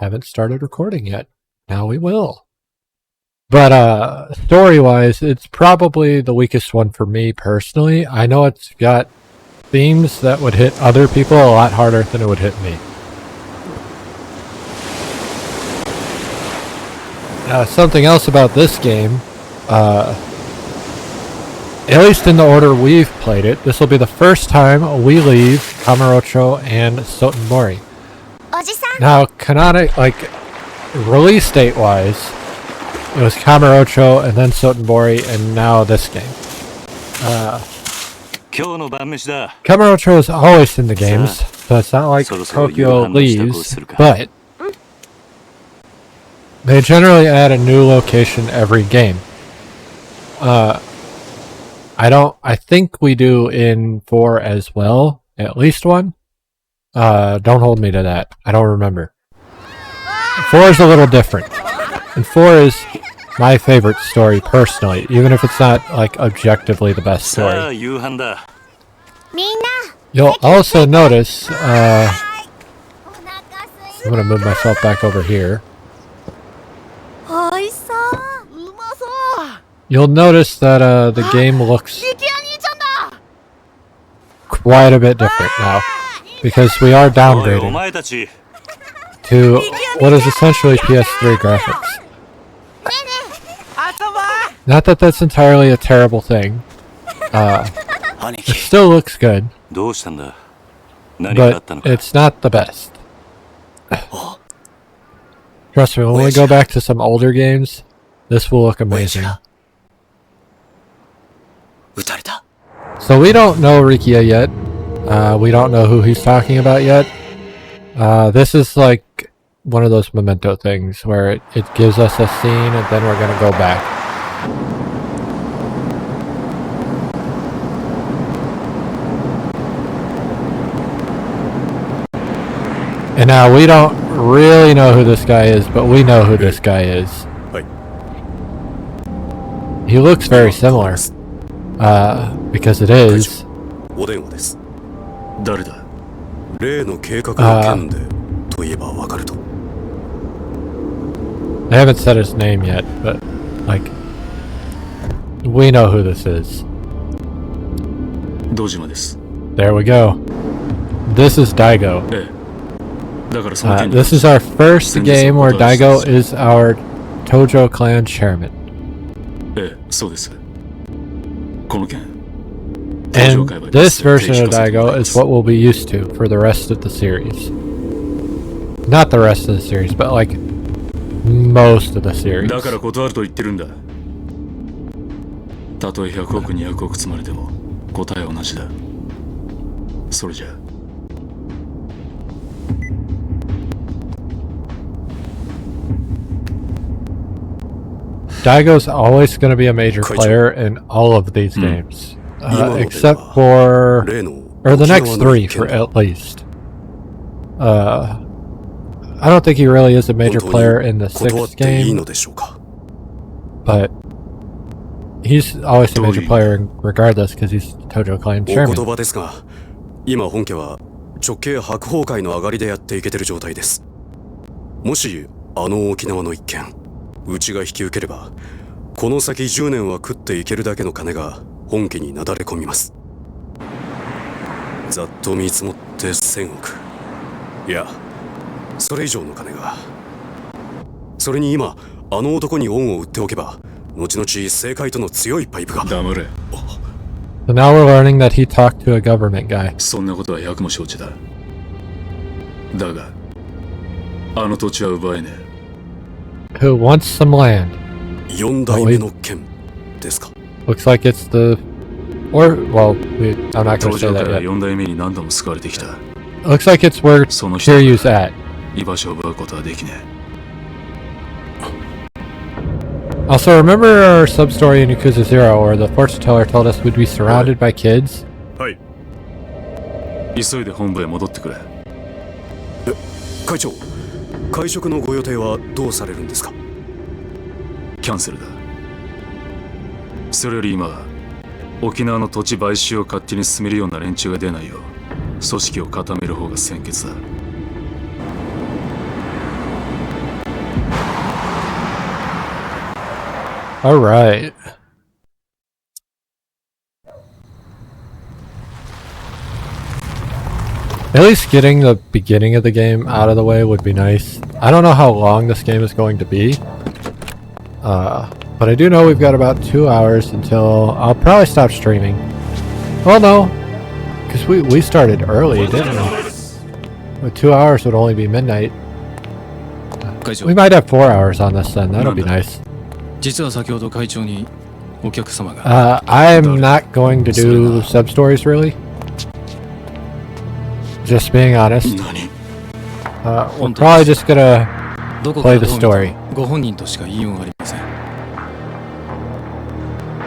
haven't started recording yet. Now we will. But story-wise, it's probably the weakest one for me personally. I know it's got themes that would hit other people a lot harder than it would hit me. Something else about this game, at least in the order we've played it, this will be the first time we leave Kamurocho and Sotenbori. Now, release date-wise, it was Kamurocho and then Sotenbori and now this game. Kamurocho is always in the games, so it's not like Tokyo leaves, but they generally add a new location every game. I think we do in 4 as well, at least one. Don't hold me to that. I don't remember. 4 is a little different. And 4 is my favorite story personally, even if it's not like objectively the best story. You'll also notice, I'm gonna move myself back over here. You'll notice that the game looks quite a bit different now, because we are downgrading to what is essentially PS3 graphics. Not that that's entirely a terrible thing. It still looks good, but it's not the best. Trust me, when we go back to some older games, this will look amazing. So we don't know Rikia yet. We don't know who he's talking about yet. This is like one of those memento things where it gives us a scene and then we're gonna go back. And now we don't really know who this guy is, but we know who this guy is. He looks very similar. Because it is. They haven't said his name yet, but like we know who this is. There we go. This is Daigo. This is our first game where Daigo is our Tojo clan chairman. And this version of Daigo is what we'll be used to for the rest of the series. Not the rest of the series, but like most of the series. Daigo's always going to be a major player in all of these games. Except for... or the next 3 for at least. I don't think he really is a major player in the 6th game. But he's always a major player regardless because he's Tojo Clan chairman. So now we're learning that he talked to a government guy. Who wants some land. Looks like it's the... or, well, I'm not going to say that yet. Looks like it's where Kiryu's at. Also, remember our sub-story in Yakuza 0 where the fortune teller told us we'd be surrounded by kids? All right. At least getting the beginning of the game out of the way would be nice. I don't know how long this game is going to be. But I do know we've got about 2 hours until I'll probably stop streaming. Well, no. Because we started early, didn't we? But 2 hours would only be midnight. We might have 4 hours on this then. That'll be nice. I'm not going to do sub-stories, really. Just being honest. We're probably just gonna play the story.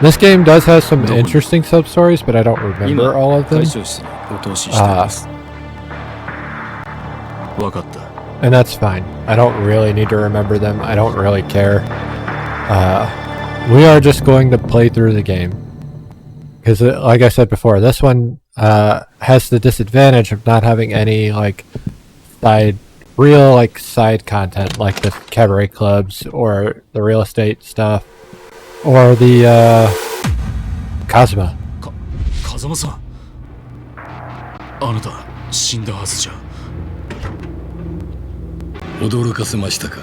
This game does have some interesting sub-stories, but I don't remember all of them. And that's fine. I don't really need to remember them. I don't really care. We are just going to play through the game. Because, like I said before, this one has the disadvantage of not having any, like, side content, like the cabaret clubs, or the real estate stuff, or the, Kazuma. Kazuma-san. あなた、死んだはずじゃ。驚かせましたか。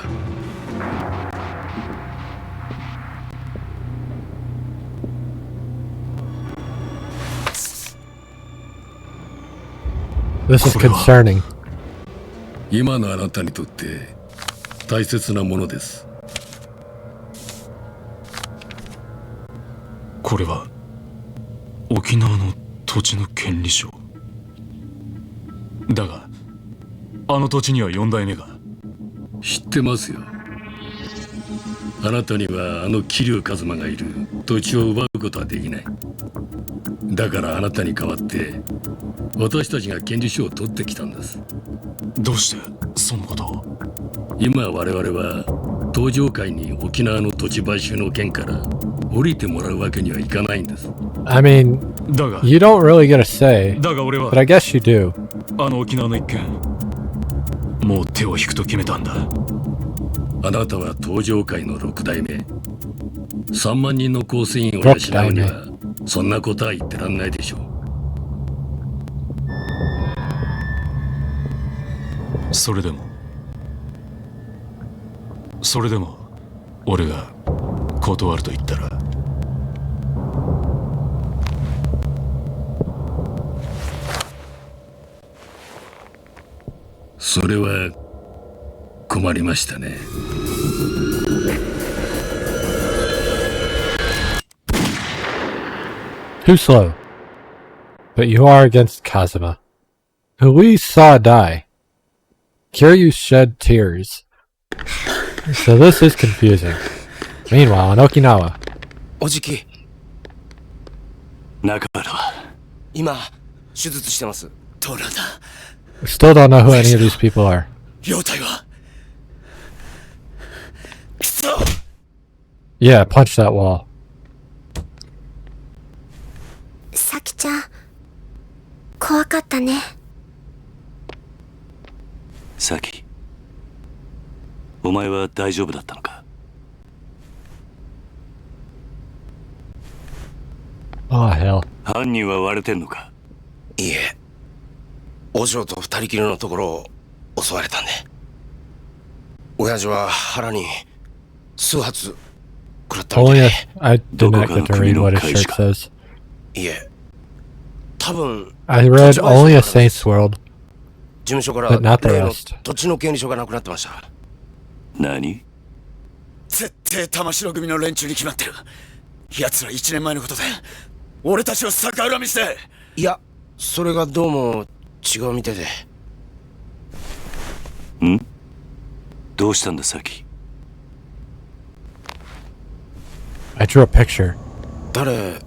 This is concerning. 今のあなたにとって大切なものです。これは沖縄の土地の権利書。だが、あの土地には4代目が。知ってますよ。あなたにはあの桐生一馬がいる土地を奪うことはできない。だからあなたに代わって私たちが権利書を取ってきたんです。どうしてそのことを？今我々は東上界に沖縄の土地買収の件から降りてもらうわけにはいかないんです。I mean, you don't really get a say, だが俺は but I guess you do. あの沖縄の一件、もう手を引くと決めたんだ。あなたは東上界の6代目。3万人の構成員を養うにはそんなことは言ってらんないでしょう。それでも俺が断ると言ったら。それは困りましたね。Too slow. But you are against Kazuma, who we saw die. Kiryu shed tears. So this is confusing. Meanwhile, in Okinawa. Ojiki. 中原は今手術してます。トラだ。 Still don't know who any of these people are. 容体は。くそ。 Yeah, punch that wall. さきちゃん、怖かったね。さき、お前は大丈夫だったのか？ Oh hell. 犯人は割れてんのか？いえ、お嬢と二人きりのところを襲われたんで。親父は腹に数発食らったみたい Only で。 I did not get to read what his shirt says. いえ、多分 I read only a Saints World, 事務所から but not the 例の rest. 土地の権利書がなくなってました。何？絶対玉城組の連中に決まってる。奴ら1年前のことで俺たちを逆恨みして。いや、それがどうも違うみたいで。ん？どうしたんださき？ I drew a picture. 誰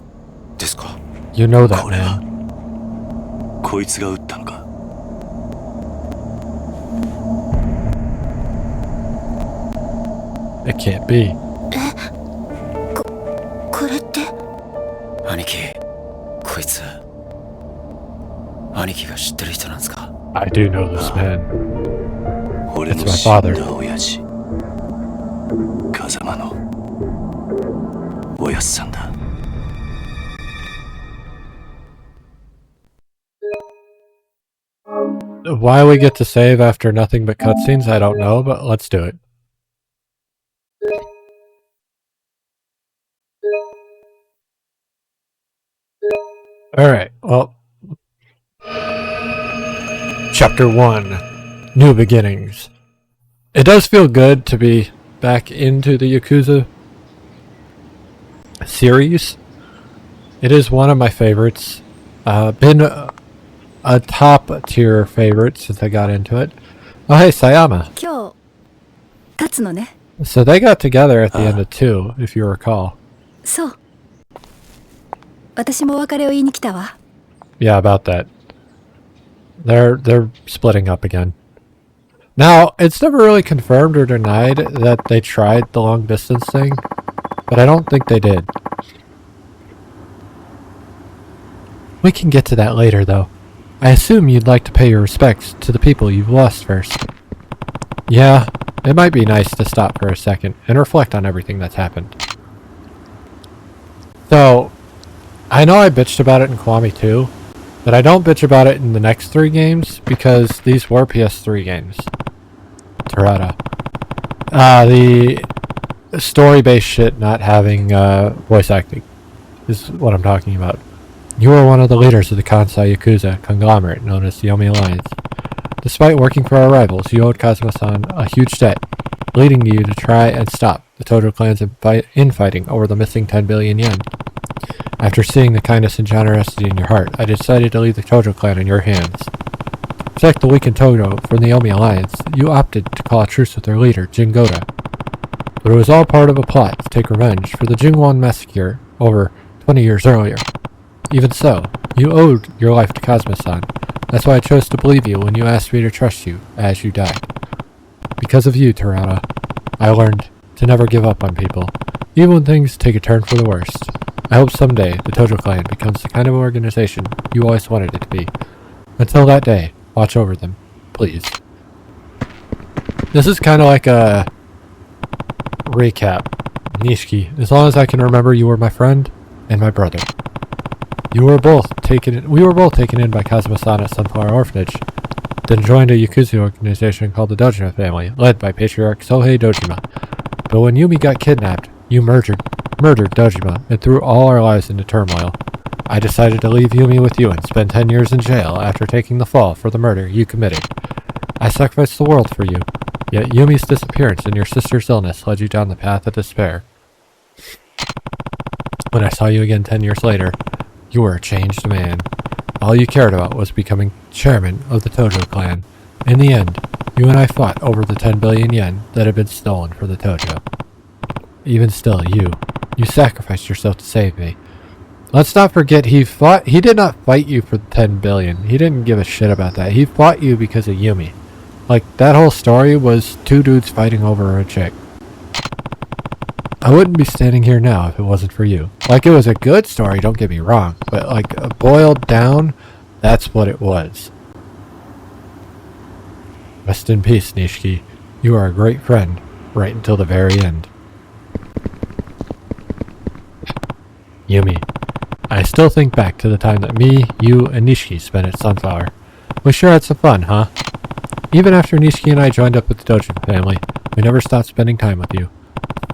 ですか？ You know that これは man. こいつが撃ったのか？ It can't be. これって。兄貴、こいつ兄貴が知ってる人なんですか？ I do know this man. 俺 It's の my 死ん father. だ親父、風間の。おやっさんだ。Why we get to save after nothing but cutscenes, I don't know, but let's do it. Alright, well. Chapter 1. New Beginnings. It does feel good to be back into the Yakuza series. It is one of my favorites. Been a top tier favorite since I got into it. Oh hey, Sayama. So they got together at the end of 2, if you recall. Yeah, about that. They're splitting up again. Now, it's never really confirmed or denied that they tried the long distance thing, but I don't think they did. We can get to that later, though. I assume you'd like to pay your respects to the people you've lost first. Yeah, it might be nice to stop for a second and reflect on everything that's happened. So, I know I bitched about it in Kiwami 2, but I don't bitch about it in the next 3 games because these were PS3 games. Terada. The story-based shit not having voice acting is what I'm talking about. You were one of the leaders of the Kansai Yakuza conglomerate known as the Yomi Alliance. Despite working for our rivals, you owed Kazuma-san a huge debt, leading you to try and stop the Tojo clan's infighting over the missing 10 billion yen. After seeing the kindness and generosity in your heart, I decided to leave the Tojo clan in your hands. To protect the weakened Tojo from the Yomi Alliance, you opted to call a truce with their leader, Jingoda. But it was all part of a plot to take revenge for the Jingwon massacre over 20 years earlier. Even so, you owed your life to Kazuma-san. That's why I chose to believe you when you asked me to trust you as you died. Because of you, Terada, I learned to never give up on people, even when things take a turn for the worst. I hope someday the Tojo clan becomes the kind of organization you always wanted it to be. Until that day, watch over them, please. This is kind of like a recap. Nishiki, as long as I can remember, you were my friend and my brother. We were both taken in by Kazuma-san at Sunflower Orphanage, then joined a Yakuza organization called the Dojima family, led by Patriarch Sohei Dojima. But when Yumi got kidnapped, you murdered Dojima and threw all our lives into turmoil. I decided to leave Yumi with you and spend 10 years in jail after taking the fall for the murder you committed. I sacrificed the world for you, yet Yumi's disappearance and your sister's illness led you down the path of despair. When I saw you again 10 years later, you were a changed man. All you cared about was becoming chairman of the Tojo clan. In the end, you and I fought over the 10 billion yen that had been stolen for the Tojo. Even still, you sacrificed yourself to save me. Let's not forget he did not fight you for the 10 billion. He didn't give a shit about that. He fought you because of Yumi. Like, that whole story was 2 dudes fighting over a chick. I wouldn't be standing here now if it wasn't for you. Like, it was a good story, don't get me wrong, but like, boiled down, that's what it was. Rest in peace, Nishiki. You are a great friend, right until the very end. Yumi. I still think back to the time that me, you, and Nishiki spent at Sunflower. We sure had some fun, huh? Even after Nishiki and I joined up with the Dojima family, we never stopped spending time with you.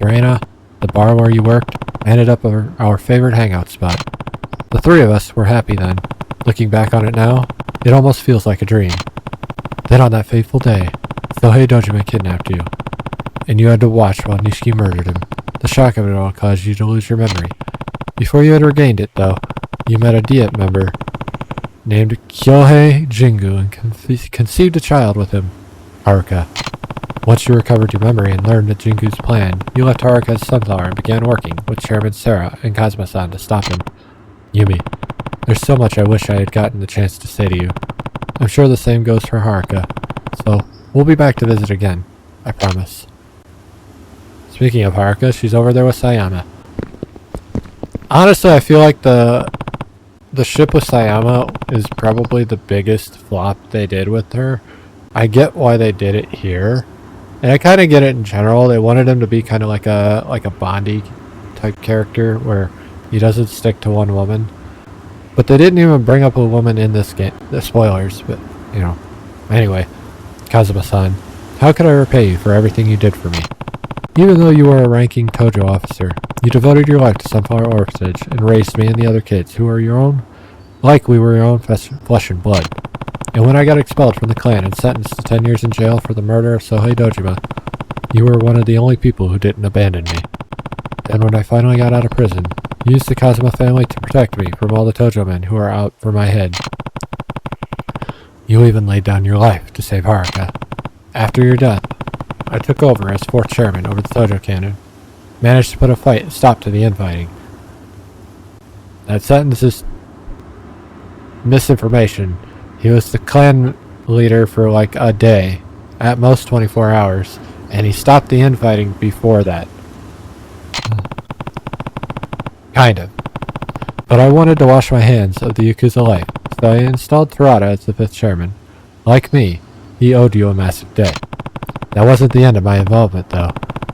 Urena, the bar where you worked, ended up our favorite hangout spot. The 3 of us were happy then. Looking back on it now, it almost feels like a dream. Then on that fateful day, Sohei Dojima kidnapped you, and you had to watch while Nishiki murdered him. The shock of it all caused you to lose your memory. Before you had regained it, though, you met a Diet member named Kyohei Jingu and conceived a child with him, Haruka. Once you recovered your memory and learned of Jingu's plan, you left Haruka's Sunflower and began working with Chairman Sarah and Kazuma-san to stop him. Yumi, there's so much I wish I had gotten the chance to say to you. I'm sure the same goes for Haruka, so we'll be back to visit again, I promise. Speaking of Haruka, she's over there with Sayama. Honestly, I feel like the ship with Sayama is probably the biggest flop they did with her. I get why they did it here, and I kind of get it in general. They wanted him to be kind of like a Bondy type character where he doesn't stick to one woman. But they didn't even bring up a woman in this game. The spoilers, but, you know. Anyway, Kazuma-san, how could I repay you for everything you did for me? Even though you were a ranking Tojo officer, you devoted your life to Sunflower Orphanage and raised me and the other kids who are your own, like we were your own flesh and blood. And when I got expelled from the clan and sentenced to 10 years in jail for the murder of Sohei Dojima, you were one of the only people who didn't abandon me. Then when I finally got out of prison, you used the Kazuma family to protect me from all the Tojo men who are out for my head. You even laid down your life to save Haruka. After your death, I took over as 4th chairman over the Tojo canon, managed to put a stop to the infighting. That sentence is misinformation. He was the clan leader for like a day, at most 24 hours, and he stopped the infighting before that. Kind of. But I wanted to wash my hands of the Yakuza life, so I installed Terada as the 5th chairman. Like me, he owed you a massive debt. That wasn't the end of my involvement, though,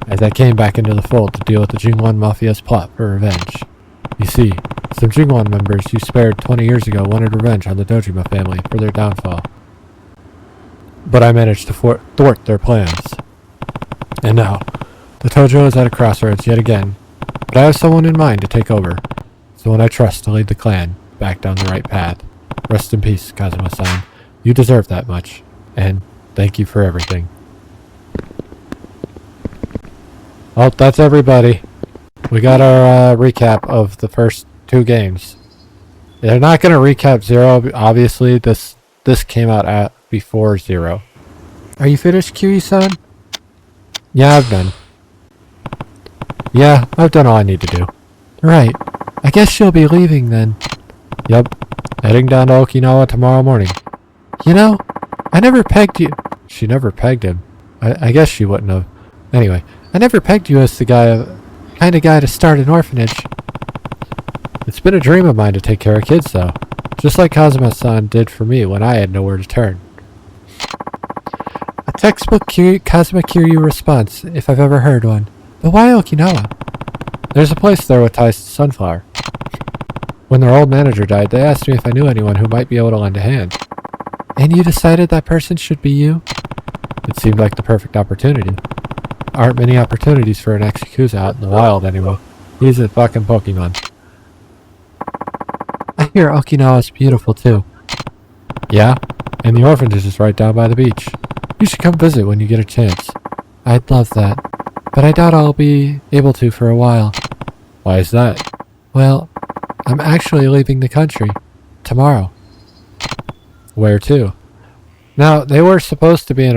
as I came back into the fold to deal with the Jingwon Mafia's plot for revenge. You see, some Jingwon members you spared 20 years ago wanted revenge on the Dojima family for their downfall. But I managed to thwart their plans. And now, the Tojo is at a crossroads yet again, but I have someone in mind to take over, someone I trust to lead the clan back down the right path. Rest in peace, Kazuma-san. You deserve that much, and thank you for everything. Well, that's everybody. We got our recap of the first 2 games. They're not going to recap 0, obviously. This came out before 0. Are you finished, Kiryu-san? Yeah, I've done. Yeah, I've done all I need to do. Right. I guess she'll be leaving then. Yep. Heading down to Okinawa tomorrow morning. You know, I never pegged you. She never pegged him. I guess she wouldn't have. Anyway, I never pegged you as the kind of guy to start an orphanage. It's been a dream of mine to take care of kids, though. Just like Kazuma-san did for me when I had nowhere to turn. A textbook Kazuma Kiryu response, if I've ever heard one. But why Okinawa? There's a place there with ties to Sunflower. When their old manager died, they asked me if I knew anyone who might be able to lend a hand. And you decided that person should be you? It seemed like the perfect opportunity. Aren't many opportunities for an ex-Yakuza out in the wild anymore. He's a fucking Pokemon. I hear Okinawa's beautiful too. Yeah? And the orphanage is right down by the beach. You should come visit when you get a chance. I'd love that. But I doubt I'll be able to for a while. Why is that? Well, I'm actually leaving the country. Tomorrow. Where to? Now, they were supposed to be in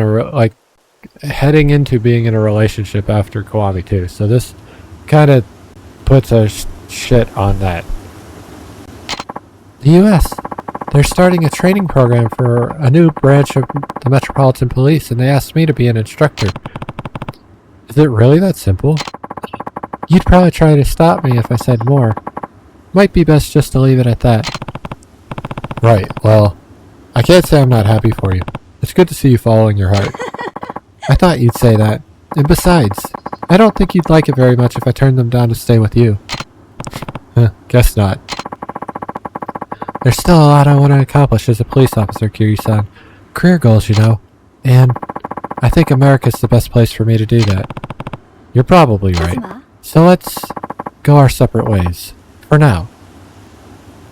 heading into being in a relationship after Kiwami 2, so this kind of puts a shit on that. The U.S. They're starting a training program for a new branch of the Metropolitan Police, and they asked me to be an instructor. Is it really that simple? You'd probably try to stop me if I said more. Might be best just to leave it at that. Right, well, I can't say I'm not happy for you. It's good to see you following your heart. I thought you'd say that. And besides, I don't think you'd like it very much if I turned them down to stay with you. Guess not. There's still a lot I want to accomplish as a police officer, Kiryu-san. Career goals, you know. And I think America's the best place for me to do that. You're probably right. So let's go our separate ways. For now.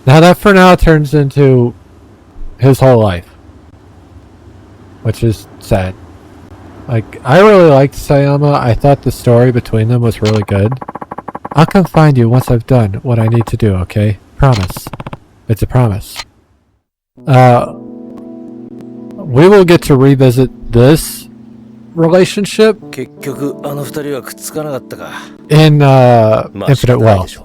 Now that for now turns into his whole life. Which is sad. Like, I really liked Sayama. I thought the story between them was really good. I'll come find you once I've done what I need to do, okay? Promise. It's a promise. We will get to revisit this relationship in Infinite Wealth.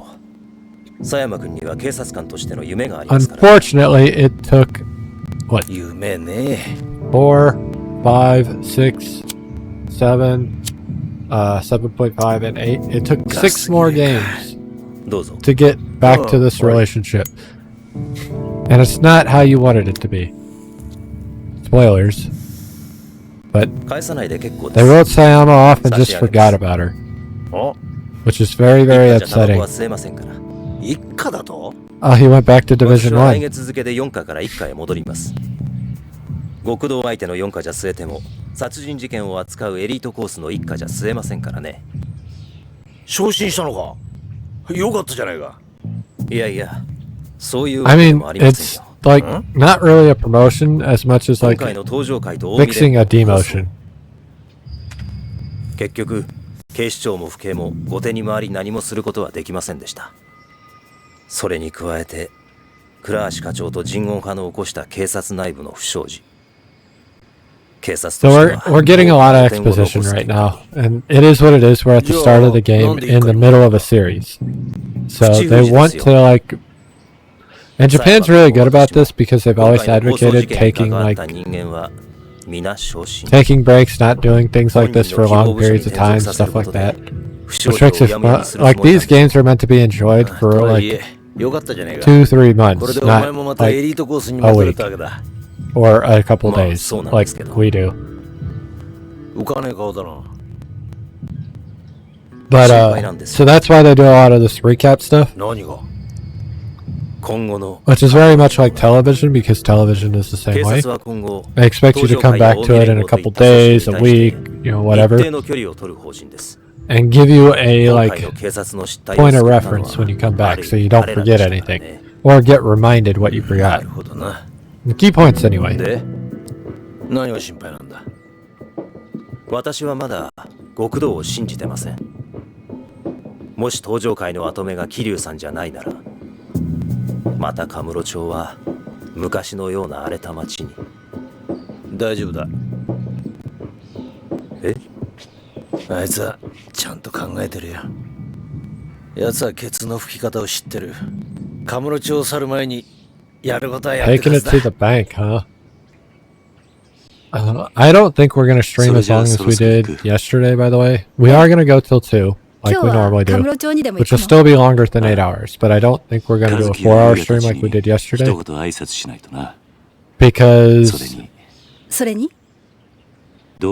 Unfortunately, it took, what? 4, 5, 6, 7, 7.5, and 8. It took 6 more games to get back to this relationship. And it's not how you wanted it to be. Spoilers. But they wrote Sayama off and just forgot about her. which is very, very upsetting. 一家だと He went back to Division 来 1. 月付で4課から1課へ戻ります。極道相手の4課じゃ据えても殺人事件を扱うエリートコースの1課じゃ据えませんからね。昇進したのかよかったじゃないか。いやいや、そういう I わけで mean, もありません it's よ。 like not really a promotion as much as 今 like 回の登場会と大見で fixing a demotion. 結局、警視庁も府警も後手に回り何もすることはできませんでした。それに加えて、倉橋課長と人言派の起こした警察内部の不祥事。警察 So としては we're getting a lot of exposition right now, and it is what it is. We're at the start of the game in the middle of a series, so they want to like. And Japan's really good about this because they've always advocated taking breaks, not doing things like this for long periods of time, stuff like that. Which makes it like these games are meant to be enjoyed for like 2-3 months, not like a week or a couple days like we do. But so that's why they do a lot of this recap stuff, which is very much like television because television is the same way. They expect you to come back to it in a couple days, a week, you know, whatever, and give you a like point of reference when you come back so you don't forget anything or get reminded what you forgot. The key points anyway. 何が心配なんだ。私はまだ極道を信じてません。もし登場会の跡目が桐生さんじゃないなら、またカムロ町は昔のような荒れた町に。大丈夫だ。え？あいつはちゃんと考えてるよ。奴はケツの吹き方を知ってる。カムロ町を去る前にやることはやってく Taking だ it さい。 to the bank, huh? I don't think we're gonna stream as long as we did yesterday, by the way. We are gonna go till 2, like we normally do, which will still be longer than 8 hours, but I don't think we're gonna do a 4-hour stream like we did yesterday. Because それに I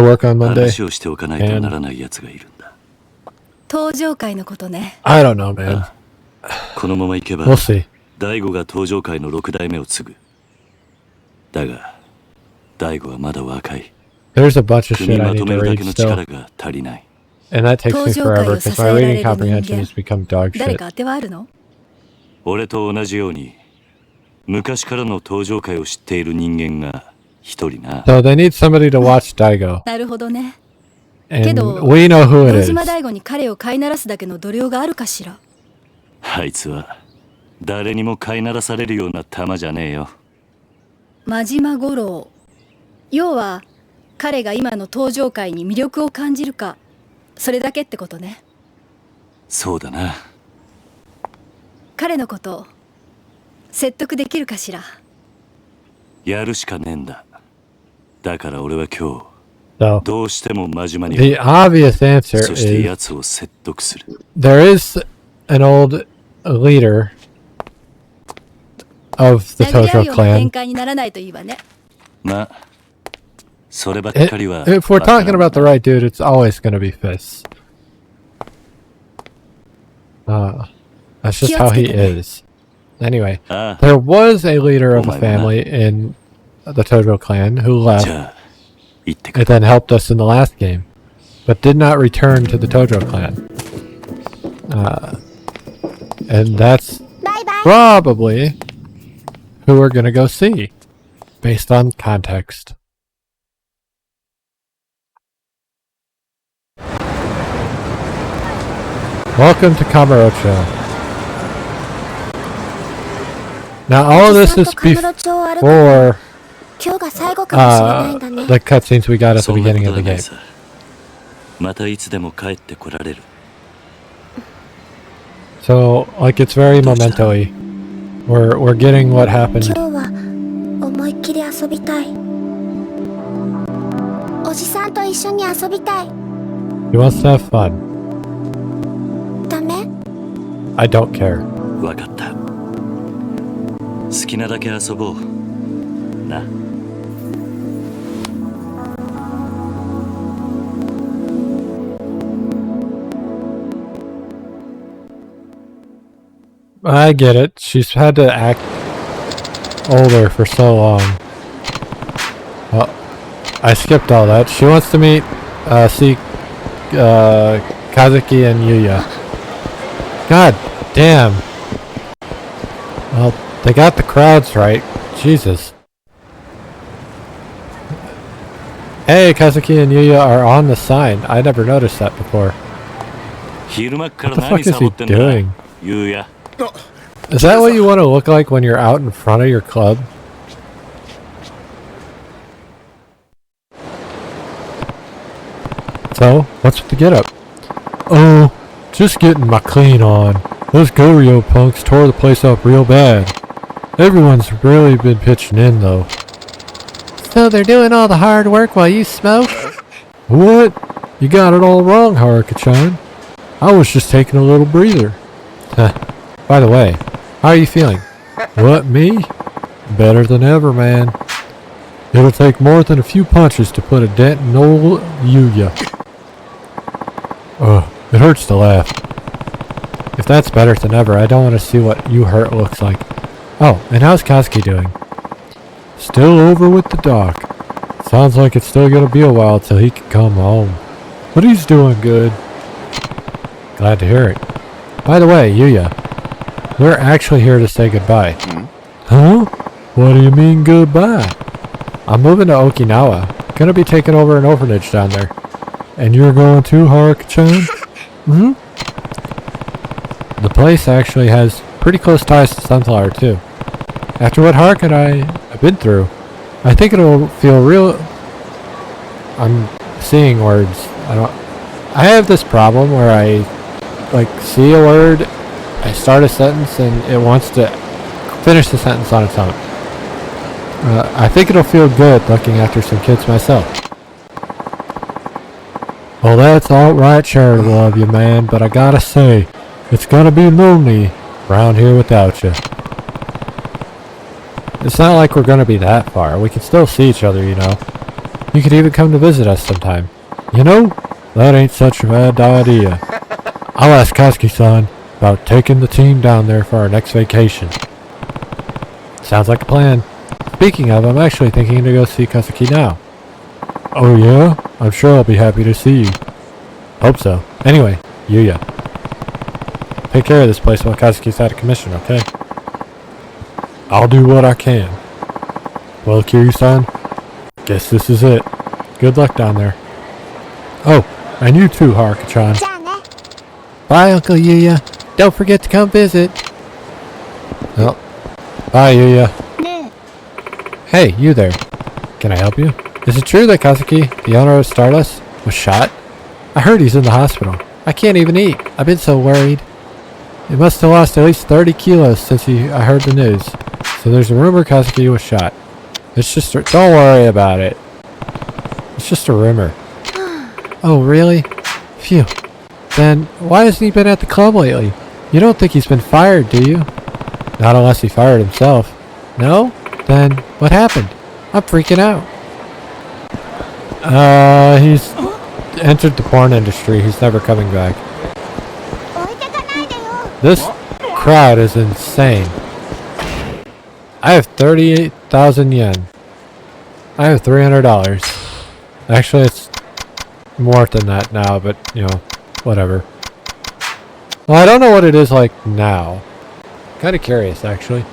work on Monday, and 登場会のことね。 I don't know, man. このままいけば We'll see. 大悟が登場界の6代目を継ぐ。だが大悟はまだ若い。 There's a bunch of 組 shit ま I と need め to るだ read けの still, 力が足りない。 and that takes me forever because my reading comprehension has become dog 誰 shit. か当てはあるの？俺と同じように昔からの登場界を知っている人間が一人な。 So they need somebody to watch Daigo, なるほどね。 and けど、 we know who 野 it 島 is. 大吾に彼を飼いならすだけの度量があるかしら。あいつは誰にも飼いならされるような玉じゃねえよ。真島五郎。要は彼が今の登場界に魅力を感じるか、それだけってことね。そうだな。彼のこと説得できるかしら。やるしかねえんだ。だから俺は今日 So どうしても真島に the obvious answer そして is 奴を説得する。 there is an old leader of the 殴り合う Tojo ような展 clan. 開にならないといいわね。まあそればっ If かりは we're talking about the right dude, it's always going to be fists. That's just how he is. Anyway, ああ there was a leader of Oh a my family in the Tojo clan who じ left ゃあ行ってくる。 and then helped us in the last game, but did not return to the Tojo clan. And that's バイバイ。 probably who we're going to go see, based on context. Welcome to Kamurocho. Now all of this is before 今日が最後かもしれないんだね。 the cutscenes we got at the そんな beginning こ of と the はない game. さ。またいつでも帰ってこられる。 So like it's very memento-y. We're getting what 今 happened. 日は思いっきり遊びたい。おじさんと一緒に遊びたい。 He wants to have fun. ダメ？ I don't care. わかった。好きなだけ遊ぼう。な。I get it. She's had to act older for so long. Well, I skipped all that. She wants to see Kazuki and Yuya. God damn. Well, they got the crowds right. Jesus. Hey, Kazuki and Yuya are on the sign. I never noticed that before. What the fuck is he doing? Is that what you want to look like when you're out in front of your club? So, what's with the getup? Oh, just getting my clean on. Those Goryo punks tore the place up real bad. Everyone's really been pitching in though. So they're doing all the hard work while you smoke? What? You got it all wrong, Haruka-chan. I was just taking a little breather. By the way, how are you feeling? What, me? Better than ever, man. It'll take more than a few punches to put a dent in old Yuya. Ugh, it hurts to laugh. If that's better than ever, I don't want to see what you hurt looks like. Oh, and how's Kazuki doing? Still over with the doc. Sounds like it's still gonna be a while till he can come home. But he's doing good. Glad to hear it. By the way, Yuya, we're actually here to say goodbye. Huh? What do you mean goodbye? I'm moving to Okinawa. Gonna be taking over an orphanage down there. And you're going too, Haruka-chan? The place actually has pretty close ties to Sunflower too. After what Haruka and I have been through, I think it'll feel real. I'm seeing words. I have this problem where I see a word, I start a sentence, and it wants to finish the sentence on its own. I think it'll feel good looking after some kids myself. Well, that's alright charitable of you, man, but I gotta say, it's gonna be lonely around here without you. It's not like we're gonna be that far. We can still see each other, you know. You could even come to visit us sometime. You know, that ain't such a bad idea. I'll ask Kazuki-san about taking the team down there for our next vacation. Sounds like a plan. Speaking of, I'm actually thinking to go see Kazuki now. Oh yeah? I'm sure I'll be happy to see you. Hope so. Anyway, Yuya. Take care of this place while Kazuki's out of commission, okay? I'll do what I can. Well, Kiryu-san, guess this is it. Good luck down there. Oh, and you too, Haruka-chan. Bye, Uncle Yuya. Don't forget to come visit. Well, bye, Yuya. Hey, you there. Can I help you? Is it true that Kazuki, the owner of Stardust, was shot? I heard he's in the hospital. I can't even eat. I've been so worried. He must have lost at least 30 kilos since I heard the news. So there's a rumor Kazuki was shot. It's just don't worry about it. It's just a rumor. Oh, really? Phew. Then why hasn't he been at the club lately? You don't think he's been fired, do you? Not unless he fired himself. No? Then what happened? I'm freaking out. He's entered the porn industry. He's never coming back. This crowd is insane. I have 38,000 yen. I have $300. Actually, it's more than that now, but, you know, whatever. Well, I don't know what it is like now. Kind of curious, actually.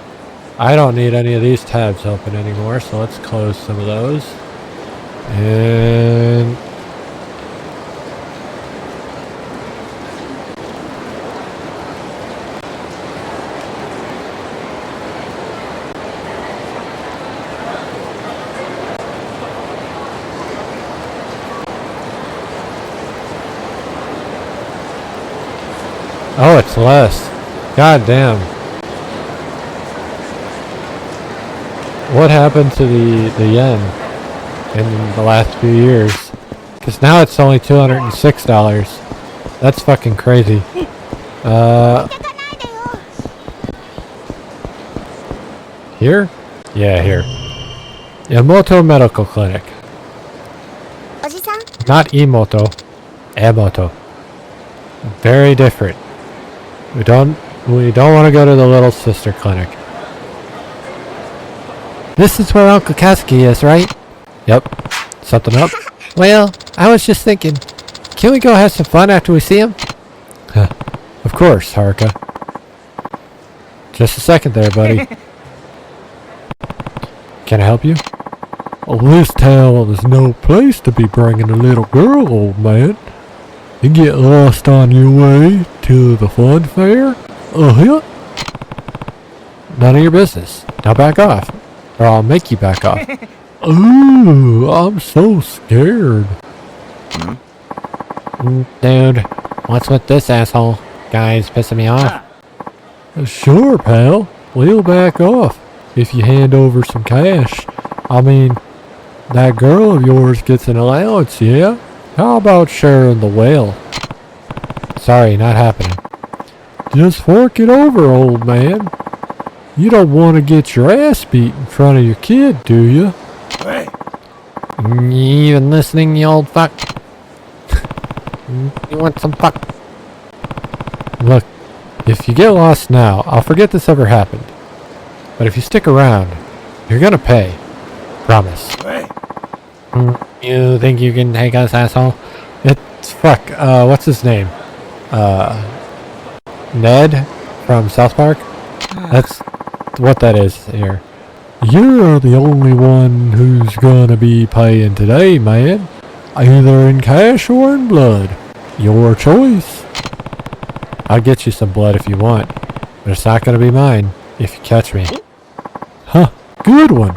I don't need any of these tabs open anymore, so let's close some of those. And... oh, it's less. God damn. What happened to the yen in the last few years? Because now it's only $206. That's fucking crazy. Here? Yeah, here. Emoto Medical Clinic. Not Emoto. Emoto. Very different. We don't We don't want to go to the little sister clinic. This is where Uncle Kazuki is, right? Yep. Something up? Well, I was just thinking, can we go have some fun after we see him? Of course, Haruka. Just a second there, buddy. Can I help you? Oh, this town is no place to be bringing a little girl, old man. You get lost on your way to the fun fair? Yeah. None of your business. Now back off, or I'll make you back off. Ooh, I'm so scared. Dude, what's with this asshole? Guy's pissing me off. Sure, pal. We'll back off if you hand over some cash. I mean, that girl of yours gets an allowance, yeah? How about sharing the whale? Sorry, not happening. Just fork it over, old man. You don't want to get your ass beat in front of your kid, do you? Hey. You even listening, you old fuck? You want some fuck? Look, if you get lost now, I'll forget this ever happened. But if you stick around, you're gonna pay. Promise. Hey. You think you can take us, asshole? It's fuck, what's his name? Ned from South Park? That's what that is here. You're the only one who's gonna be paying today, man. Either in cash or in blood. Your choice. I'll get you some blood if you want, but it's not gonna be mine if you catch me. Huh, good one.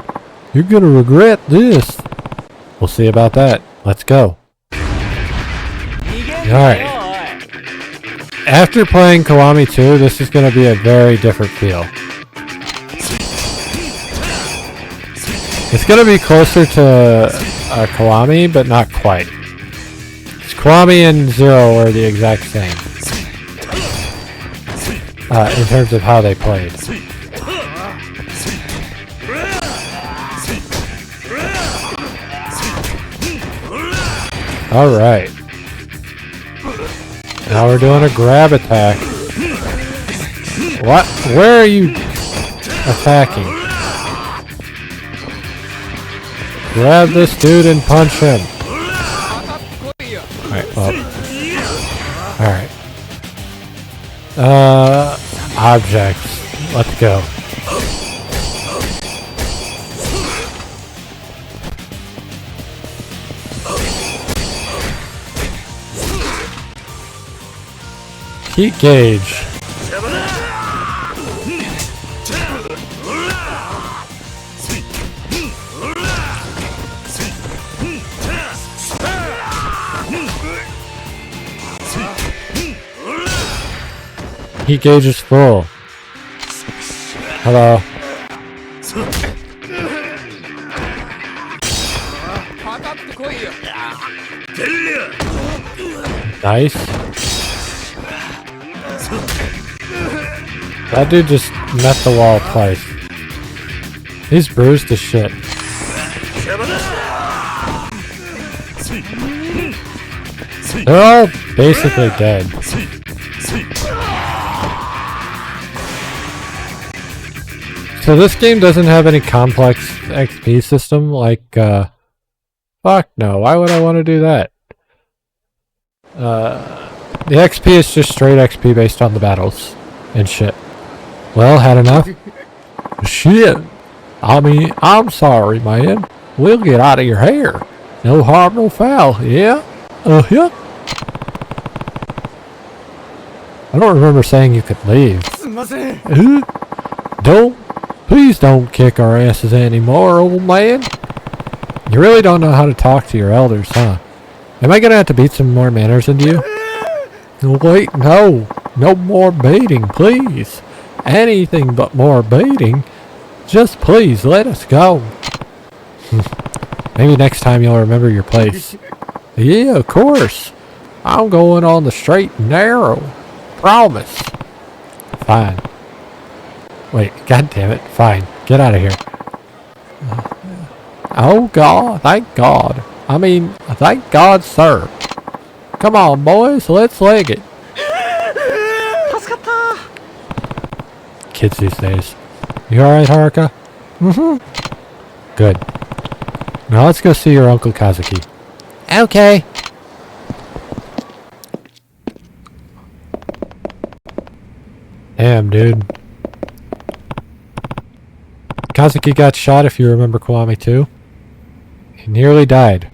You're gonna regret this. We'll see about that. Let's go. Alright. After playing Kiwami 2, this is gonna be a very different feel. It's gonna be closer to Kiwami, but not quite. Kiwami and Zero are the exact same. In terms of how they played. Alright. Now we're doing a grab attack. What? Where are you attacking? Grab this dude and punch him. Alright, well. Alright. Objects. Let's go. Heat gauge. Heat gauge is full. Hello. Nice. That dude just met the wall twice. He's bruised as shit. They're all basically dead. So this game doesn't have any complex XP system like, fuck no, why would I want to do that? The XP is just straight XP based on the battles and shit. Well, had enough? Shit. I mean, I'm sorry, man. We'll get out of your hair. No harm, no foul, yeah? Yeah. I don't remember saying you could leave. Please don't kick our asses anymore, old man. You really don't know how to talk to your elders, huh? Am I gonna have to beat some more manners into you? Wait, no. No more baiting, please. Anything but more baiting. Just please let us go. Maybe next time you'll remember your place. Yeah, of course. I'm going on the straight and narrow. Promise. Fine. Wait, god damn it. Fine. Get out of here. Oh god, thank god. I mean, thank god, sir. Come on, boys, let's leg it. kids these days. You alright, Haruka? Mm-hmm. Good. Now let's go see your Uncle Kazuki. Okay. Damn, dude. Kazuki got shot, if you remember Kiwami too. He nearly died.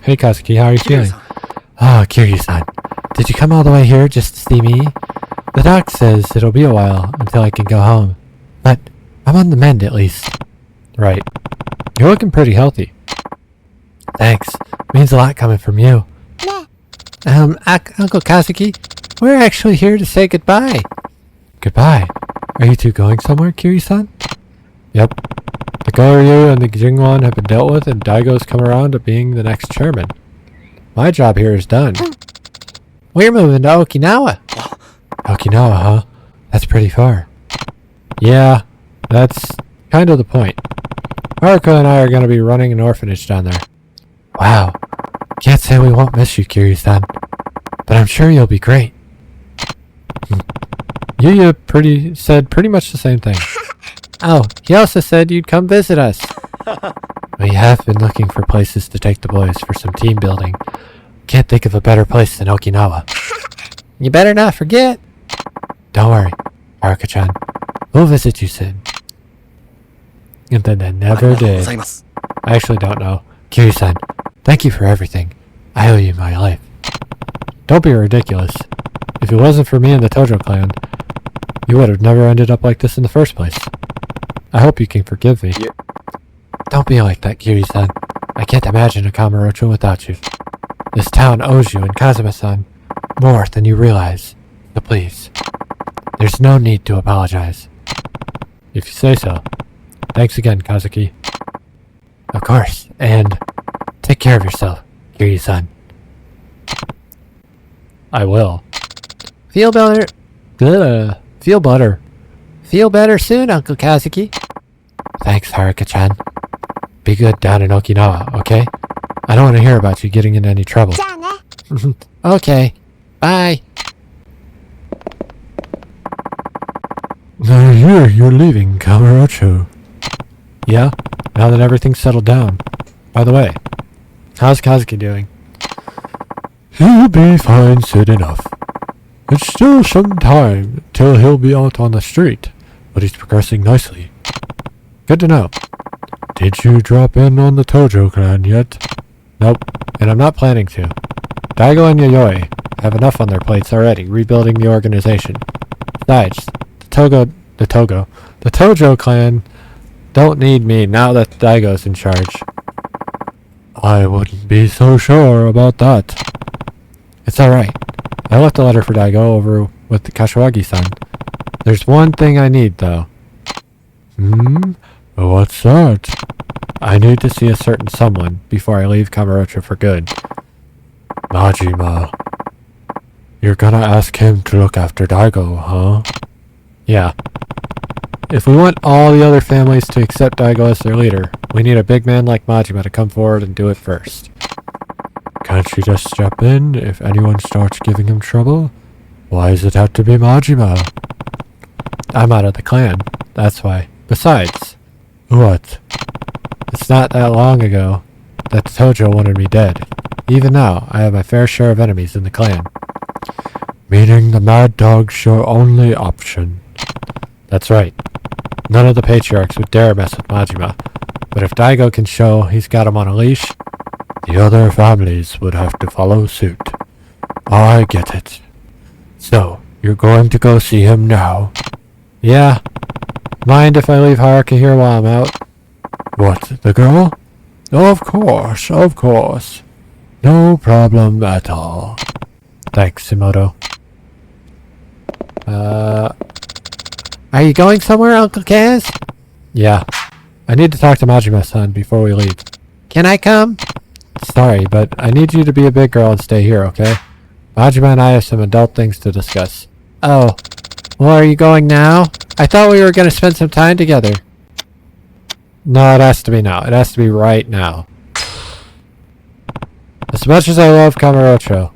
Hey Kazuki, how are you feeling? Oh, Kiryu-san. Did you come all the way here just to see me? The doc says it'll be a while until I can go home. But I'm on the mend at least. Right. You're looking pretty healthy. Thanks. Means a lot coming from you. Uncle Kazuki, we're actually here to say goodbye. Goodbye? Are you two going somewhere, Kiryu-san? Yep. The Goryu and the Jingwan have been dealt with, and Daigo's come around to being the next chairman. My job here is done. We're moving to Okinawa. Okinawa, huh? That's pretty far. Yeah, that's kind of the point. Haruka and I are going to be running an orphanage down there. Wow. Can't say we won't miss you, Kiryu-san. But I'm sure you'll be great. Yuya said pretty much the same thing. Oh, he also said you'd come visit us. We have been looking for places to take the boys for some team building. Can't think of a better place than Okinawa. You better not forget. Don't worry, Haruka-chan. We'll visit you soon. And then they never did. I actually don't know. Kiryu-san, thank you for everything. I owe you my life. Don't be ridiculous. If it wasn't for me and the Tojo clan, you would have never ended up like this in the first place. I hope you can forgive me. Yeah. Don't be like that, Kiryu-san. I can't imagine a Kamurocho without you. This town owes you and Kazuma-san more than you realize. So please, there's no need to apologize. If you say so. Thanks again, Kazuki. Of course, and take care of yourself, Kiryu-san. I will. Feel better. Feel better. Feel better soon, Uncle Kazuki. Thanks, Haruka-chan. Be good down in Okinawa, okay? I don't want to hear about you getting in any trouble. Okay. Bye. I hear you're leaving Kamurocho. Yeah, now that everything's settled down. By the way, how's Kazuki doing? He'll be fine soon enough. It's still some time till he'll be out on the street, but he's progressing nicely. Good to know. Did you drop in on the Tojo clan yet? Nope, and I'm not planning to. Daigo and Yayoi have enough on their plates already rebuilding the organization. Besides, the Tojo clan don't need me now that Daigo's in charge. I wouldn't be so sure about that. It's alright. I left a letter for Daigo over with the Kashiwagi-san. There's one thing I need, though. What's that? I need to see a certain someone before I leave Kamurocho for good. Majima. You're gonna ask him to look after Daigo, huh? Yeah. If we want all the other families to accept Daigo as their leader, we need a big man like Majima to come forward and do it first. Can't you just step in if anyone starts giving him trouble? Why does it have to be Majima? I'm out of the clan, that's why. Besides, what? It's not that long ago that the Tojo wanted me dead. Even now, I have my fair share of enemies in the clan. Meaning the Mad Dog's your only option. That's right. None of the patriarchs would dare mess with Majima, but if Daigo can show he's got him on a leash, the other families would have to follow suit. I get it. So, you're going to go see him now? Yeah. Mind if I leave Haruka here while I'm out? What, the girl? Of course. No problem at all. Thanks, Imoto. Are you going somewhere, Uncle Kaz? Yeah. I need to talk to Majima-san before we leave. Can I come? Sorry, but I need you to be a big girl and stay here, okay? Majima and I have some adult things to discuss. Oh. Well, are you going now? I thought we were going to spend some time together. No, it has to be now. It has to be right now. As much as I love Kamurocho,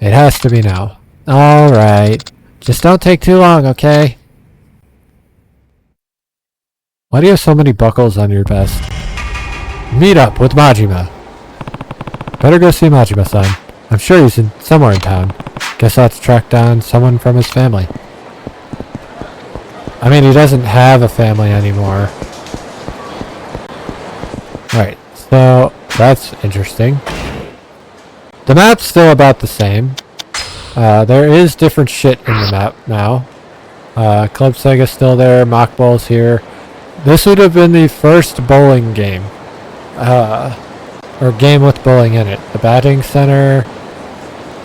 it has to be now. Alright. Just don't take too long, okay? Why do you have so many buckles on your vest? Meet up with Majima. Better go see Majima-san. I'm sure he's somewhere in town. Guess I'll have to track down someone from his family. I mean, he doesn't have a family anymore. Alright, so that's interesting. The map's still about the same. There is different shit in the map now. Club Sega's still there, Mock Ball's here. This would have been the first bowling game. Or game with bowling in it. The batting center.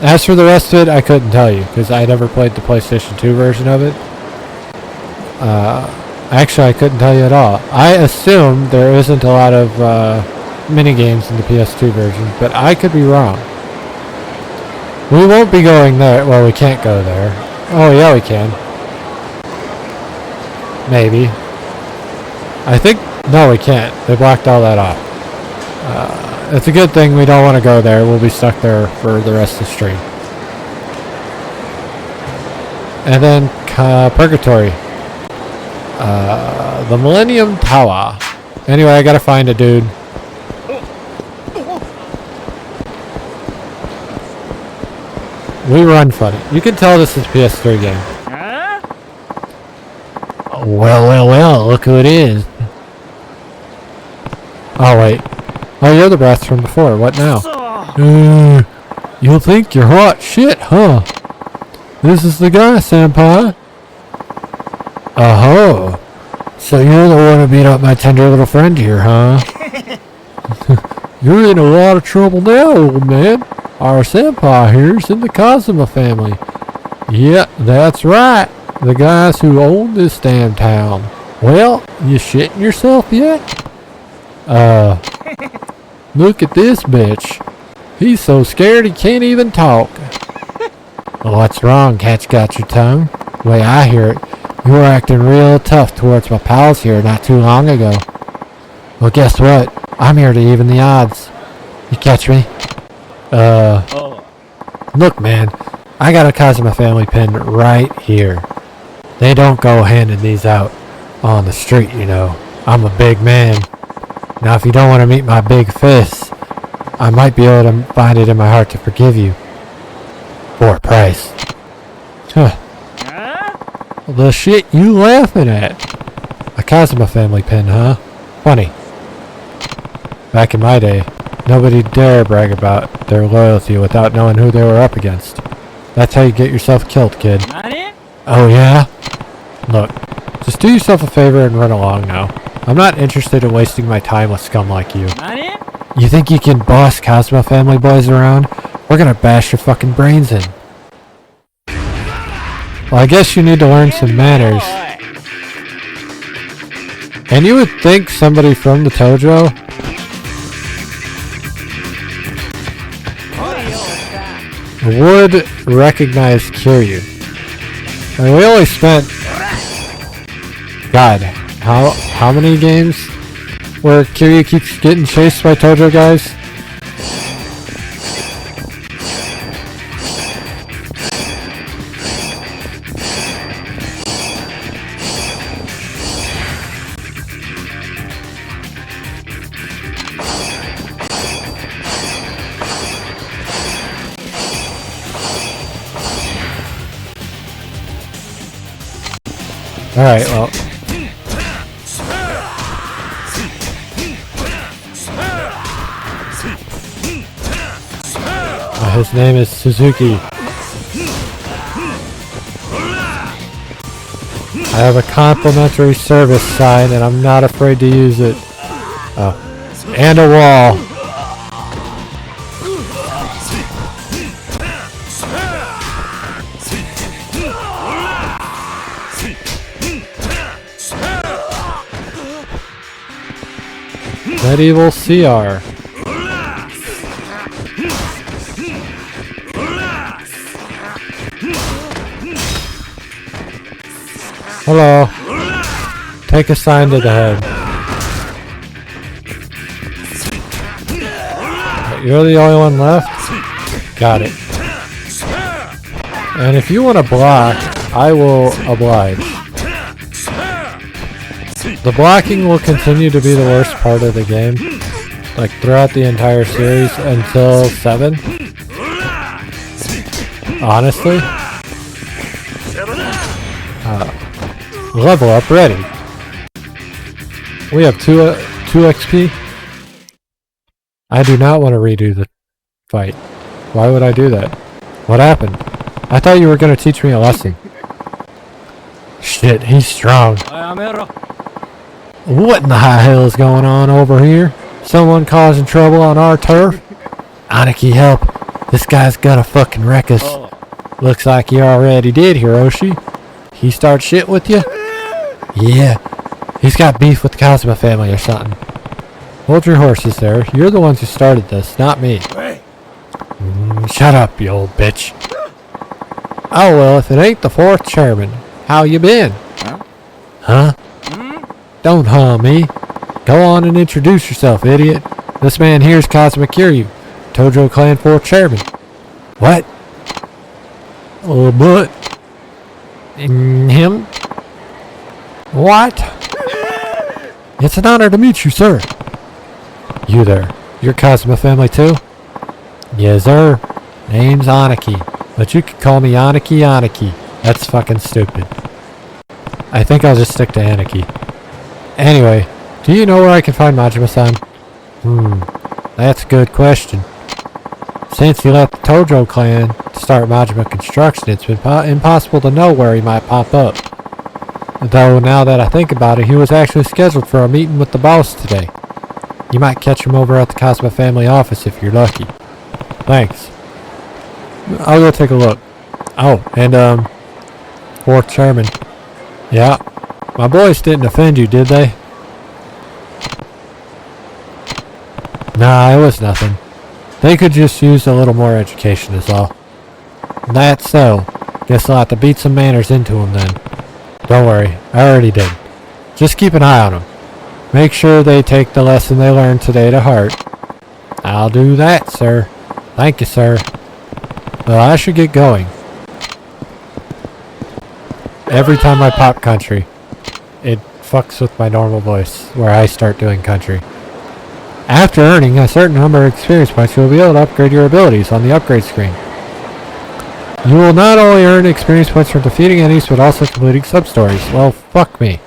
As for the rest of it, I couldn't tell you, because I never played the PlayStation 2 version of it. Actually, I couldn't tell you at all. I assume there isn't a lot of mini-games in the PS2 version, but I could be wrong. We won't be going there. Well, we can't go there. Oh, yeah, we can. Maybe. I think... No, we can't. They blocked all that off. It's a good thing we don't want to go there. We'll be stuck there for the rest of the stream. And then Purgatory. The Millennium Tower. Anyway, I gotta find a dude. We run funny. You can tell this is a PS3 game. Well, look who it is. Oh, wait. Oh, you're the brass from before. What now? You'll think you're hot shit, huh? This is the guy, senpai. Oh, so you're the one who beat up my tender little friend here, huh? You're in a lot of trouble now, old man. Our senpai here's in the Kazuma family. Yeah, that's right. The guys who own this damn town. Well, you shitting yourself yet? Look at this bitch. He's so scared he can't even talk. What's wrong? Cat's got your tongue? The way I hear it, you were acting real tough towards my pals here not too long ago. Well, guess what? I'm here to even the odds. You catch me? Look, man. I got a Kazuma family pin right here. They don't go handing these out on the street, you know. I'm a big man. Now, if you don't want to meet my big fists, I might be able to find it in my heart to forgive you. For a price. Huh. The shit you laughing at? A Kazuma family pin, huh? Funny. Back in my day, nobody dare brag about their loyalty without knowing who they were up against. That's how you get yourself killed, kid. Oh yeah? Look, just do yourself a favor and run along now. I'm not interested in wasting my time with scum like you. You think you can boss Kazuma family boys around? We're gonna bash your fucking brains in. Well, I guess you need to learn some manners. And you would think somebody from the Tojo would recognize Kiryu. And we only spent... God, how many games where Kiryu keeps getting chased by Tojo guys? Alright, well. His name is Suzuki. I have a complimentary service sign and I'm not afraid to use it. Oh. And a wall. Medieval CR. Hello. Take a sign to the head. You're the only one left? Got it. And if you want to block, I will oblige. The blocking will continue to be the worst part of the game, like throughout the entire series until 7. Honestly. Level up ready. We have 2 XP. I do not want to redo the fight. Why would I do that? What happened? I thought you were going to teach me a lesson. Shit, he's strong. What in the high hell is going on over here? Someone causing trouble on our turf? Aniki, help. This guy's gonna fucking wreck us. Looks like he already did, Hiroshi. He start shit with you? Yeah. He's got beef with the Kazuma family or something. Hold your horses there. You're the ones who started this, not me. Shut up, you old bitch. Oh well, if it ain't the 4th chairman, how you been? Huh? Don't me. Go on and introduce yourself, idiot. This man here's Kazuma Kiryu, Tojo Clan 4th chairman. What? Oh, but... him? What? It's an honor to meet you, sir. You there. You're Kazuma family too? Yes, sir. Name's Aniki. But you can call me Aniki. That's fucking stupid. I think I'll just stick to Aniki. Anyway, do you know where I can find Majima-san? That's a good question. Since he left the Tojo clan to start Majima Construction, it's been impossible to know where he might pop up. Though now that I think about it, he was actually scheduled for a meeting with the boss today. You might catch him over at the Kazuma family office if you're lucky. Thanks. I'll go take a look. Oh, and 4th chairman. Yeah. My boys didn't offend you, did they? Nah, it was nothing. They could just use a little more education is all. That's so. Guess I'll have to beat some manners into them then. Don't worry, I already did. Just keep an eye on them. Make sure they take the lesson they learned today to heart. I'll do that, sir. Thank you, sir. Well, I should get going. Every time I pop country, it fucks with my normal voice, where I start doing country. After earning a certain number of experience points, you will be able to upgrade your abilities on the upgrade screen. You will not only earn experience points from defeating enemies, but also completing sub-stories. Well, fuck me.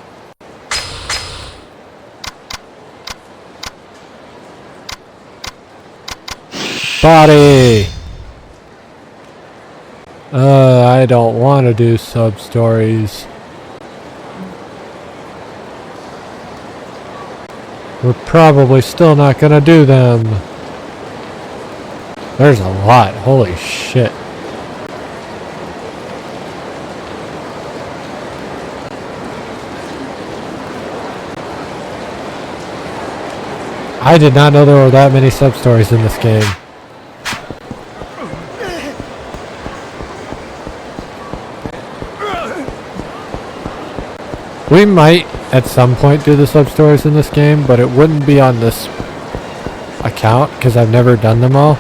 Body! I don't want to do sub-stories. We're probably still not gonna do them. There's a lot. Holy shit. I did not know there were that many sub-stories in this game. We might at some point do the sub-stories in this game, but it wouldn't be on this account because I've never done them all.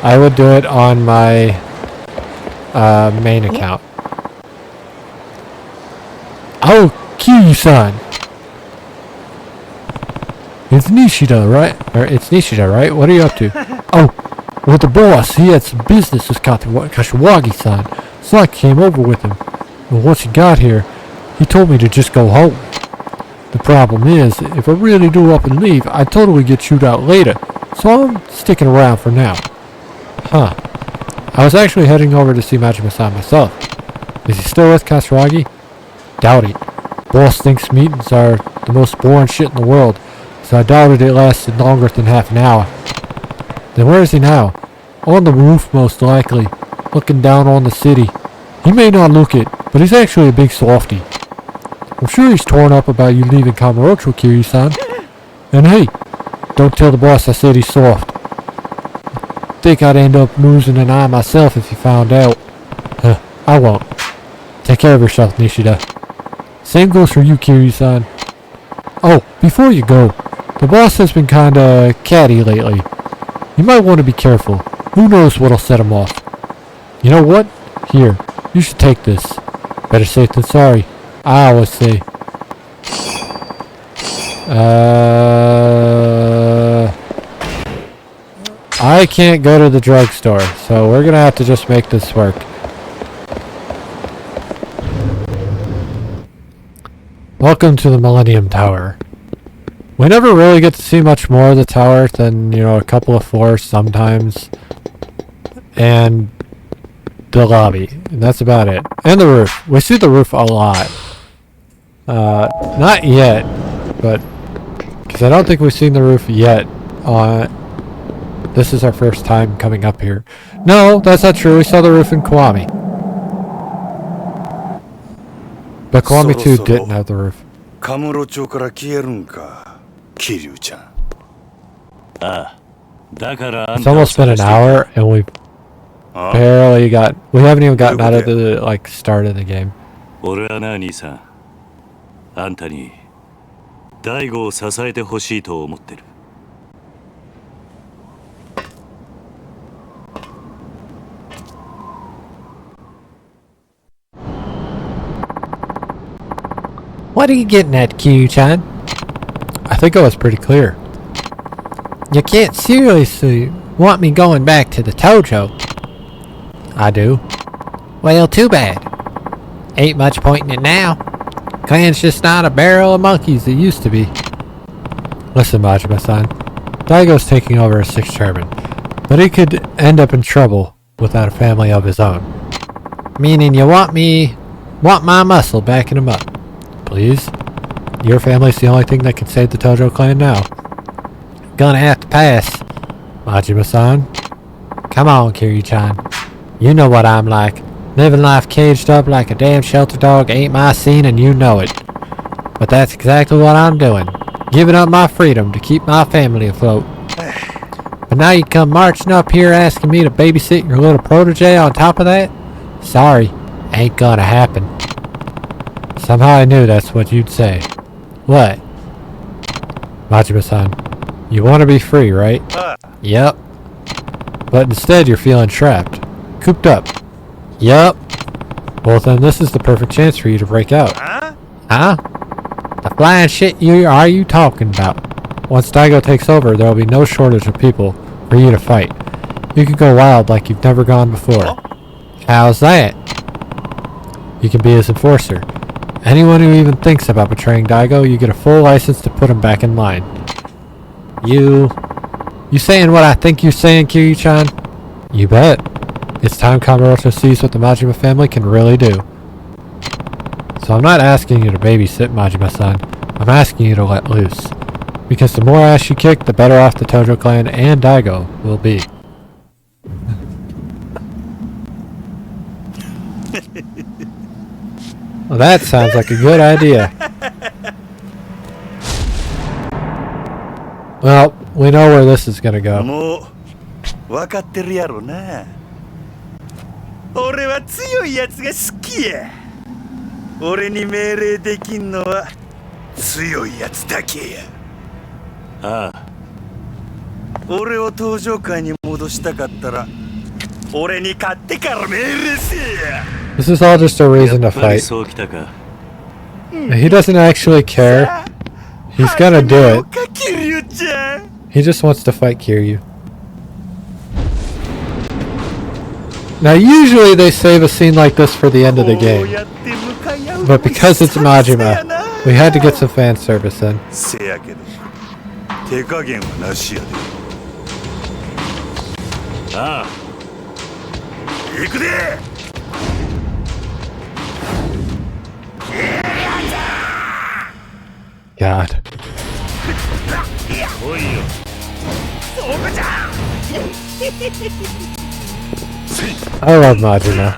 I would do it on my main account. Oh, Kiryu-san! It's Nishida, right? Or it's Nishida, right? What are you up to? Oh, well, the boss, he had some business with Kashiwagi-san, so I came over with him. And once he got here, he told me to just go home. The problem is, if I really do up and leave, I'd totally get chewed out later, so I'm sticking around for now. Huh. I was actually heading over to see Majima-san myself. Is he still with Kashiwagi? Doubt it. Boss thinks meetings are the most boring shit in the world, so I doubted it lasted longer than half an hour. Then where is he now? On the roof, most likely, looking down on the city. He may not look it, but he's actually a big softy. I'm sure he's torn up about you leaving Kamurocho, Kiryu-san. And hey, don't tell the boss I said he's soft. I think I'd end up losing an eye myself if he found out. I won't. Take care of yourself, Nishida. Same goes for you, Kiryu-san. Oh, before you go, the boss has been kinda catty lately. You might want to be careful. Who knows what'll set him off. You know what? Here, you should take this. Better safe than sorry. I always say. I can't go to the drugstore, so we're gonna have to just make this work. Welcome to the Millennium Tower. We never really get to see much more of the tower than, you know, a couple of floors sometimes. And the lobby. And that's about it. And the roof. We see the roof a lot. Not yet, but... because I don't think we've seen the roof yet. This is our first time coming up here. No, that's not true. We saw the roof in Kiwami. But Kiwami 2 didn't have the roof. It's almost been an hour and we haven't even gotten out of the start of the game. 俺はな兄さん、あんたに大悟を支えてほしいと思ってる。What are you getting at, Q-chan? I think I was pretty clear. You can't seriously want me going back to the Tojo. I do. Well, too bad. Ain't much point in it now. Clan's just not a barrel of monkeys it used to be. Listen, Majima-san. Daigo's taking over as 6th chairman, but he could end up in trouble without a family of his own. Meaning you want my muscle backing him up. Please? Your family's the only thing that can save the Tojo clan now. Gonna have to pass. Majima-san. Come on, Kiryu-chan. You know what I'm like. Living life caged up like a damn shelter dog ain't my scene and you know it. But that's exactly what I'm doing. Giving up my freedom to keep my family afloat. But now you come marching up here asking me to babysit your little protege on top of that? Sorry, ain't gonna happen. Somehow I knew that's what you'd say. What? Majima-san, you want to be free, right? Yep. But instead you're feeling trapped. Cooped up. Yep. Well then this is the perfect chance for you to break out. Huh? The flying shit are you talking about? Once Daigo takes over, there will be no shortage of people for you to fight. You can go wild like you've never gone before. How's that? You can be his enforcer. Anyone who even thinks about betraying Daigo, you get a full license to put him back in line. You saying what I think you're saying, Kiryu-chan? You bet. It's time Kamurocho sees what the Majima family can really do. So I'm not asking you to babysit, Majima-san. I'm asking you to let loose. Because the more ass you kick, the better off the Tojo clan and Daigo will be. Well, that sounds like a good idea. Well, we know where this is gonna go. わかってるやろな。俺は強いやつが好きや。俺に命令できんのは強いやつだけや。ああ。俺を登場界に戻したかったら、俺に勝ってから命令せや。This is all just a reason to fight. He doesn't actually care. He's gonna do it. He just wants to fight Kiryu. Now usually they save a scene like this for the end of the game. But because it's Majima, we had to get some fan service in. God. I love Majima.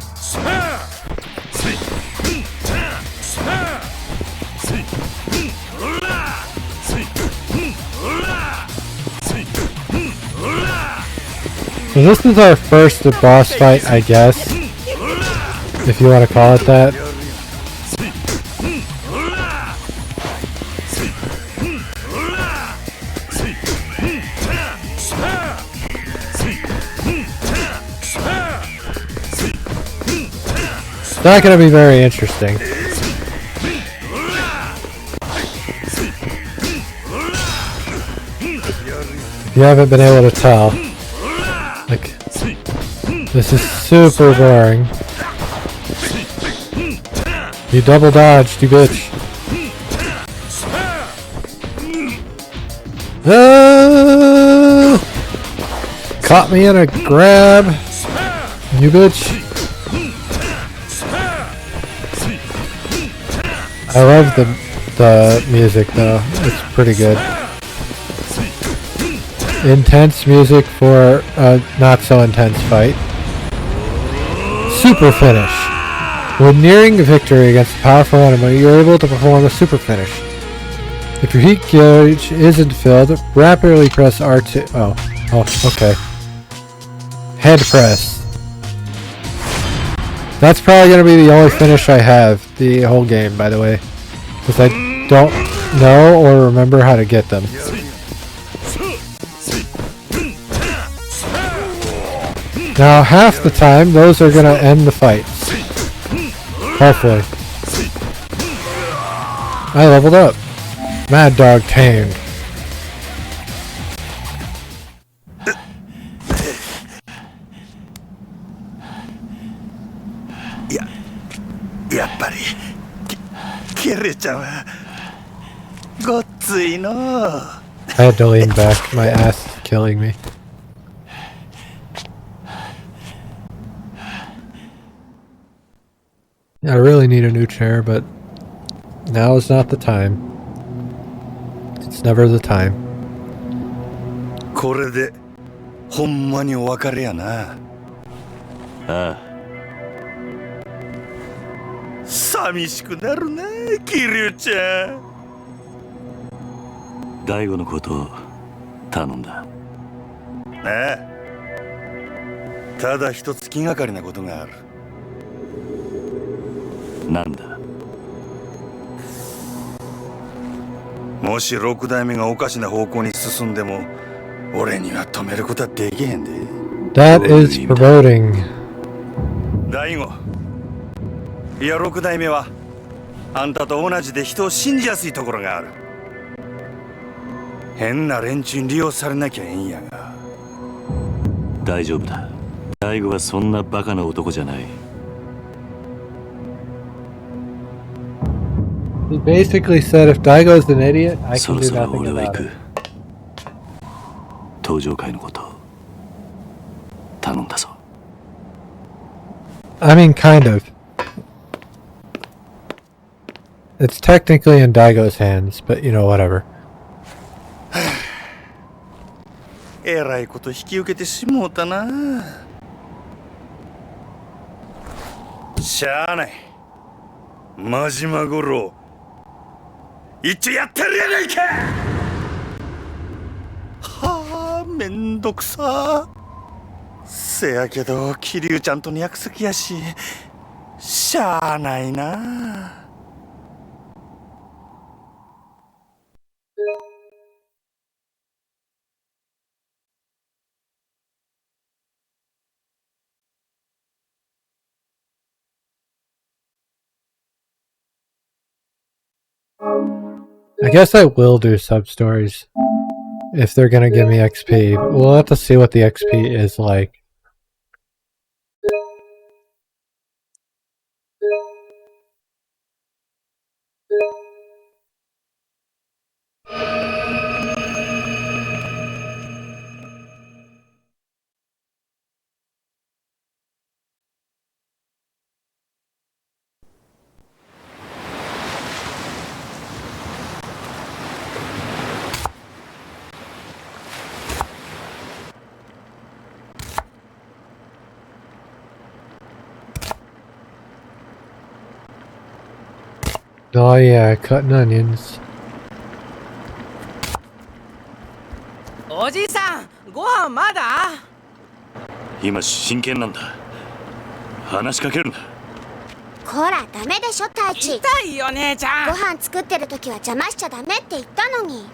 So this is our first boss fight, I guess, if you want to call it that. It's not going to be very interesting. you haven't been able to tell. Like, this is super boring. You double dodged, you bitch. Caught me in a grab, you bitch. I love the music though, it's pretty good. Intense music for a not so intense fight. Super finish. When nearing victory against a powerful enemy, you're able to perform a super finish. If your heat gauge isn't filled, rapidly press R2. Oh, okay. Head press. That's probably going to be the only finish I have the whole game, by the way. Because I don't know or remember how to get them. Now, half the time, those are going to end the fights. Hopefully. I leveled up. Mad Dog tamed.やっぱりキレちゃんはごっついの。I had to lean back. My ass is killing me. I really need a new chair, but now is not the time. It's never the time. これでほんまにお別れやな。ああ。寂しくなるな、キリュウちゃん。大悟のことを頼んだ。ああ。ただ一つ気がかりなことがある。なんだ。もし六代目がおかしな方向に進んでも、俺には止めることはできへんで。That is promoting. 大悟。いや、六代目はあんたと同じで人を信じやすいところがある。変な連中に利用されなきゃええんやが。大丈夫だ。大悟はそんなバカな男じゃない。He basically said if Daigo's an idiot, I can do そろそろ nothing 俺は行 about く it.。登場会のこと頼んだぞ。I mean, kind of. It's technically in Daigo's hands, but you know, whatever. えらいこと引き受けてしもうたな。しゃあない。真島五郎、一応やってるやないか。はあ、めんどくさ。せやけど桐生ちゃんとの約束やし、しゃあないな。I guess I will do sub-stories if they're gonna give me XP. We'll have to see what the XP is like. Oh yeah, cutting onions. おじさん、ご飯まだ？今真剣なんだ。話しかけるな。こら、ダメでしょ、太一。痛いよ、姉ちゃん。ご飯作ってる時は邪魔しちゃダメって言ったのに。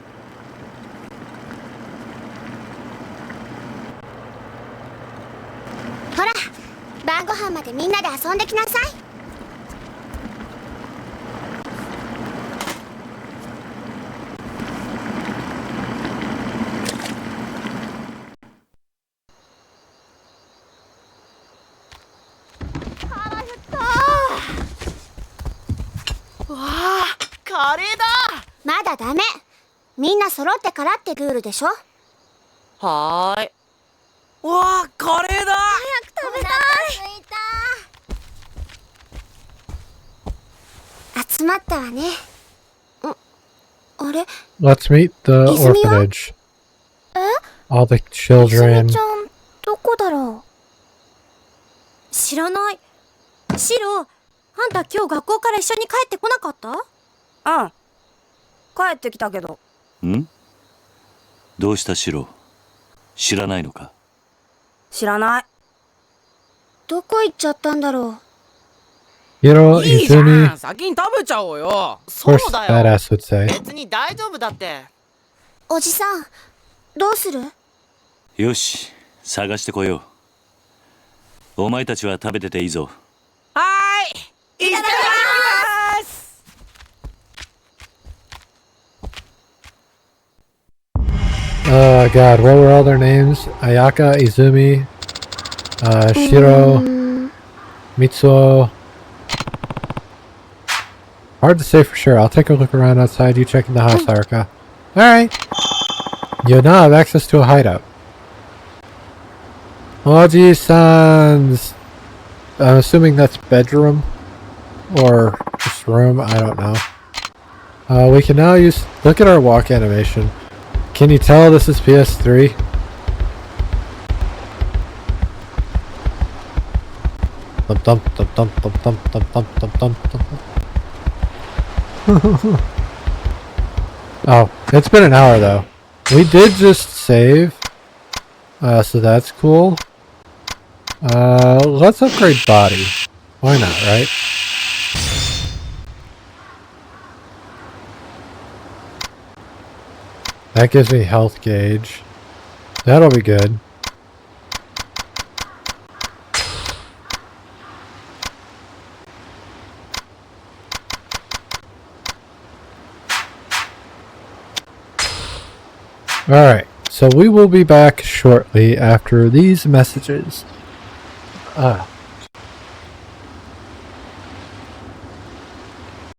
ほら、晩ご飯までみんなで遊んできなさい。カレーだ。まだダメ。みんな揃ってからってルールでしょ。はーい。わあ、カレーだ。早く食べたい。集まったわね。あれ Let's meet the orphanage. All the いず children. みちゃん、どこだろう。知らない。シロ、あんた今日学校から一緒に帰ってこなかった？うん。帰ってきたけど。ん？どうしたシロ？知らないのか？知らない。どこ行っちゃったんだろう。Hiro, いいじゃ Izumi. ん。先に食べちゃおうよ。 Of そう course, だよ。 badass would say. 別に大丈夫だって。おじさん、どうする？よし、探してこよう。お前たちは食べてていいぞ。はーい。いただきます。God, what were all their names? Ayaka, Izumi, Shiro, Mitsuo. Hard to say for sure. I'll take a look around outside. You check in the house, Haruka. Alright. You now have access to a hideout. Oji-san's... I'm assuming that's bedroom. Or just room. I don't know. We can now use... Look at our walk animation. Can you tell this is PS3? Thump thump thump thump thump thump thump thump thump thump thump. Oh, it's been an hour though. We did just save. So that's cool. Let's upgrade body. Why not, right? That gives me health gauge. That'll be good. Alright, so we will be back shortly after these messages.